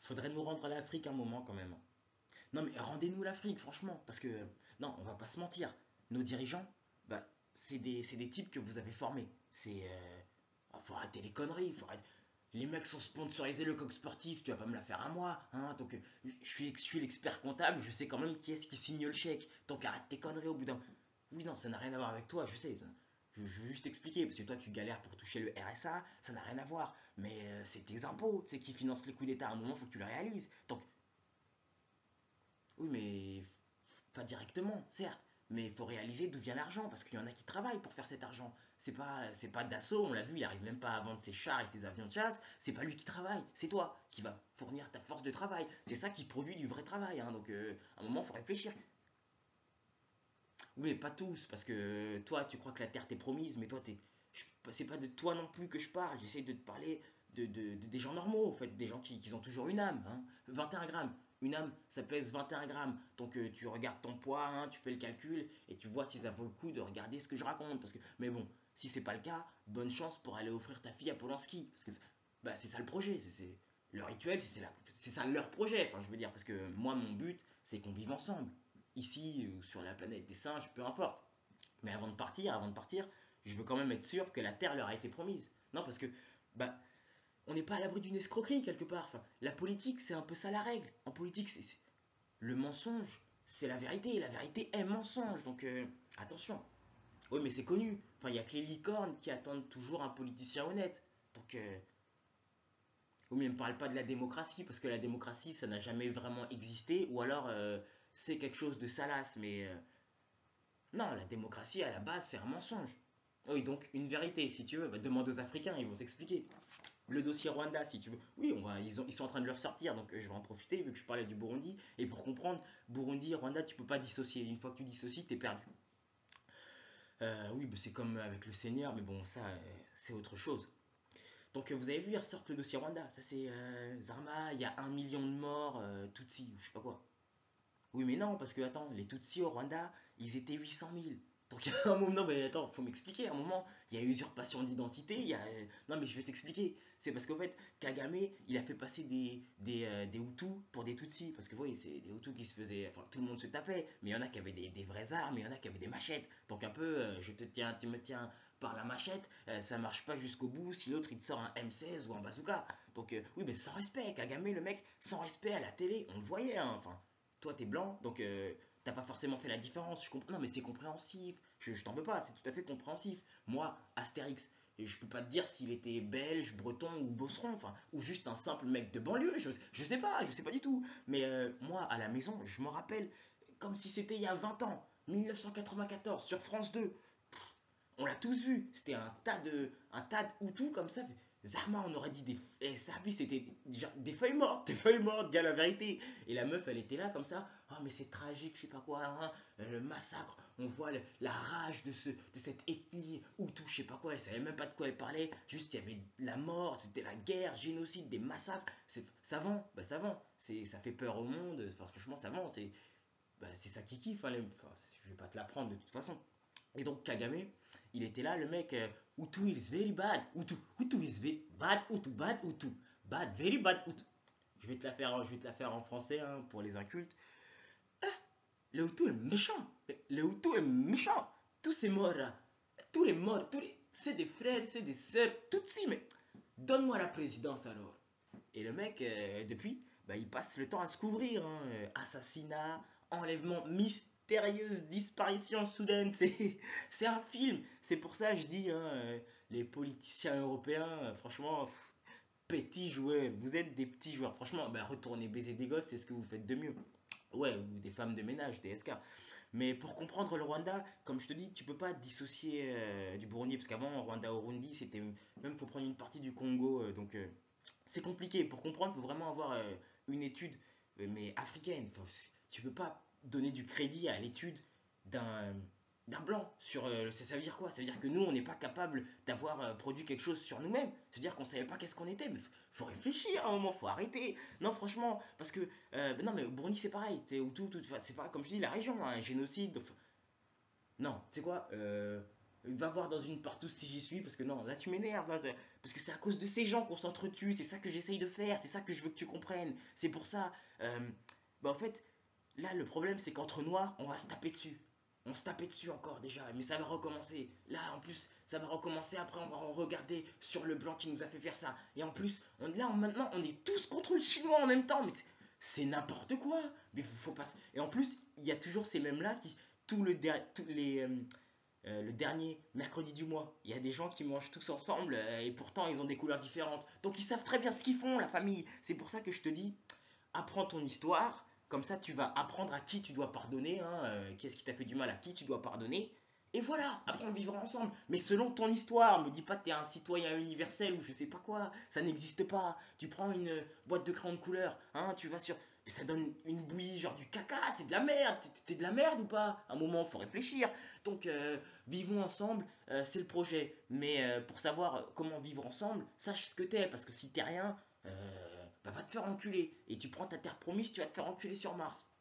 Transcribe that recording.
Faudrait nous rendre l'Afrique un moment quand même. Non mais rendez-nous l'Afrique, franchement, parce que, non, on va pas se mentir. Nos dirigeants, bah, c'est des types que vous avez formés. Faut arrêter les conneries, faut arrêter. Les mecs sont sponsorisés le coq sportif, tu vas pas me la faire à moi, hein. Donc, je suis l'expert comptable, je sais quand même qui est-ce qui signe le chèque. Donc arrête tes conneries au bout d'un. Oui, non, ça n'a rien à voir avec toi, je sais. Je veux juste t'expliquer, parce que toi tu galères pour toucher le RSA, ça n'a rien à voir. Mais c'est tes impôts, c'est qui financent les coups d'État. À un moment, faut que tu le réalises. Donc, oui, mais pas directement, certes. Mais il faut réaliser d'où vient l'argent, parce qu'il y en a qui travaillent pour faire cet argent. C'est pas Dassault, on l'a vu, il arrive même pas à vendre ses chars et ses avions de chasse. C'est pas lui qui travaille, c'est toi qui va fournir ta force de travail. C'est ça qui produit du vrai travail, hein. Donc, à un moment, il faut réfléchir. Oui, mais pas tous, parce que toi, tu crois que la terre t'est promise, mais toi, c'est pas de toi non plus que je parle. J'essaie de te parler des gens normaux, en fait, des gens qui ont toujours une âme, hein. 21 grammes. Une âme, ça pèse 21 grammes. Donc, tu regardes ton poids, hein, tu fais le calcul, et tu vois si ça vaut le coup de regarder ce que je raconte. Mais bon, si c'est pas le cas, bonne chance pour aller offrir ta fille à Polanski. Parce que bah, c'est ça le projet. Le rituel, c'est ça leur projet. Enfin, je veux dire, parce que moi, mon but, c'est qu'on vive ensemble ici ou sur la planète des singes, peu importe. Mais avant de partir, je veux quand même être sûr que la Terre leur a été promise. Non, parce que bah, on n'est pas à l'abri d'une escroquerie quelque part. Enfin, la politique, c'est un peu ça la règle. En politique, le mensonge, c'est la vérité. Et la vérité est mensonge. Donc attention. Oui, mais c'est connu. Enfin, il n'y a que les licornes qui attendent toujours un politicien honnête. Donc, oui, mais ne me parle pas de la démocratie, parce que la démocratie, ça n'a jamais vraiment existé. Ou alors, c'est quelque chose de salace. Mais non, la démocratie, à la base, c'est un mensonge. Oui, donc une vérité, si tu veux, bah, demande aux Africains, ils vont t'expliquer. Le dossier Rwanda, si tu veux. Oui, ils sont en train de le ressortir, donc je vais en profiter, vu que je parlais du Burundi. Et pour comprendre, Burundi, Rwanda, tu peux pas dissocier. Une fois que tu dissocies, t'es perdu. Oui, bah, c'est comme avec le Seigneur, mais bon, ça, c'est autre chose. Donc vous avez vu, ils ressortent le dossier Rwanda. Ça, c'est Zarma, il y a 1 million de morts, Tutsi, ou je sais pas quoi. Oui, mais non, parce que, attends, les Tutsis au Rwanda, ils étaient 800 000. Donc, à un moment, non, mais attends, faut m'expliquer. À un moment, il y a usurpation d'identité. Non, mais je vais t'expliquer. C'est parce qu'en fait, Kagame, il a fait passer des Hutus pour des Tutsis. Parce que, vous voyez, c'est des Hutus qui se faisaient. Enfin, tout le monde se tapait. Mais il y en a qui avaient des vraies armes, il y en a qui avaient des machettes. Donc, un peu, tu me tiens par la machette, ça marche pas jusqu'au bout si l'autre il te sort un M16 ou un bazooka. Donc, oui, mais sans respect. Kagame, le mec, sans respect à la télé, on le voyait, hein. Enfin, toi t'es blanc, donc t'as pas forcément fait la différence. Je comprends. Non, mais c'est compréhensif. Je t'en veux pas, c'est tout à fait compréhensif. Moi, Astérix, et je peux pas te dire s'il était belge, breton ou bosseron, enfin, ou juste un simple mec de banlieue. Je sais pas du tout. Mais moi, à la maison, je me rappelle comme si c'était il y a 20 ans, 1994, sur France 2. On l'a tous vu. C'était un tas de Hutus comme ça. Zarma, on aurait dit des. Sarbi, c'était déjà des feuilles mortes, gars, la vérité. Et la meuf, elle était là comme ça. Oh, mais c'est tragique, je sais pas quoi, hein. Le massacre. On voit la rage de cette ethnie Hutu, je sais pas quoi. Elle savait même pas de quoi elle parlait. Juste, il y avait la mort, c'était la guerre, génocide, des massacres. Ça vend, bah ça vend. Ça fait peur au monde. Enfin, franchement, ça vend. C'est ça qui kiffe, hein, enfin, je vais pas te l'apprendre de toute façon. Et donc Kagame, il était là, le mec, Hutu is very bad, Hutu is very bad, bad, Hutu, bad, very bad, Hutu. Je vais te la faire en français, hein, pour les incultes. Le Hutu est méchant, le Hutu est méchant. Tous ces morts là, tous les morts, c'est des frères, c'est des sœurs, tout si, mais donne-moi la présidence alors. Et le mec, depuis, bah, il passe le temps à se couvrir, hein. Assassinat, enlèvement, mystérieuse disparition soudaine. C'est un film. C'est pour ça que je dis, hein, les politiciens européens, franchement, petits joueurs. Vous êtes des petits joueurs. Franchement, bah, retournez baiser des gosses, c'est ce que vous faites de mieux. Ouais, ou des femmes de ménage, des SK. Mais pour comprendre le Rwanda, comme je te dis, tu peux pas dissocier du Burundi, parce qu'avant, Rwanda-Urundi, c'était même faut prendre une partie du Congo, donc c'est compliqué. Pour comprendre, il faut vraiment avoir une étude, mais africaine. Enfin, tu peux pas donner du crédit à l'étude d'un d'un blanc sur ça veut dire quoi? Ça veut dire que nous on n'est pas capable d'avoir produit quelque chose sur nous-mêmes. Ça veut dire qu'on savait pas qu'est-ce qu'on était. Mais faut réfléchir à un moment, faut arrêter. Non, franchement, parce que non, mais au Burundi c'est pareil. Enfin, c'est pas comme je dis la région, hein, un génocide. Non, tu sais quoi? Va voir dans une partout si j'y suis, parce que non, là tu m'énerves, là, parce que c'est à cause de ces gens qu'on s'entretue, c'est ça que j'essaye de faire, c'est ça que je veux que tu comprennes, c'est pour ça. Bah en fait, là le problème c'est qu'entre noirs, on va se taper dessus. On se tapait dessus encore déjà, mais ça va recommencer. Là en plus, ça va recommencer, après on va en regarder sur le blanc qui nous a fait faire ça. Et en plus, maintenant on est tous contre le chinois en même temps, mais c'est n'importe quoi. Mais faut pas. Et en plus, il y a toujours ces mêmes là qui, tous les, le dernier mercredi du mois. Il y a des gens qui mangent tous ensemble et pourtant ils ont des couleurs différentes. Donc ils savent très bien ce qu'ils font, la famille. C'est pour ça que je te dis, apprends ton histoire. Comme ça, tu vas apprendre à qui tu dois pardonner, hein, qui est-ce qui t'a fait du mal, à qui tu dois pardonner. Et voilà, après on vivra ensemble. Mais selon ton histoire, me dis pas que t'es un citoyen universel ou je sais pas quoi. Ça n'existe pas. Tu prends une boîte de crayons de couleur, hein, tu vas sur. Et ça donne une bouillie, genre du caca, c'est de la merde. T'es de la merde ou pas? À un moment, faut réfléchir. Donc, vivons ensemble, c'est le projet. Mais pour savoir comment vivre ensemble, sache ce que t'es. Parce que si t'es rien, bah, va te faire enculer. Et tu prends ta terre promise, tu vas te faire enculer sur Mars.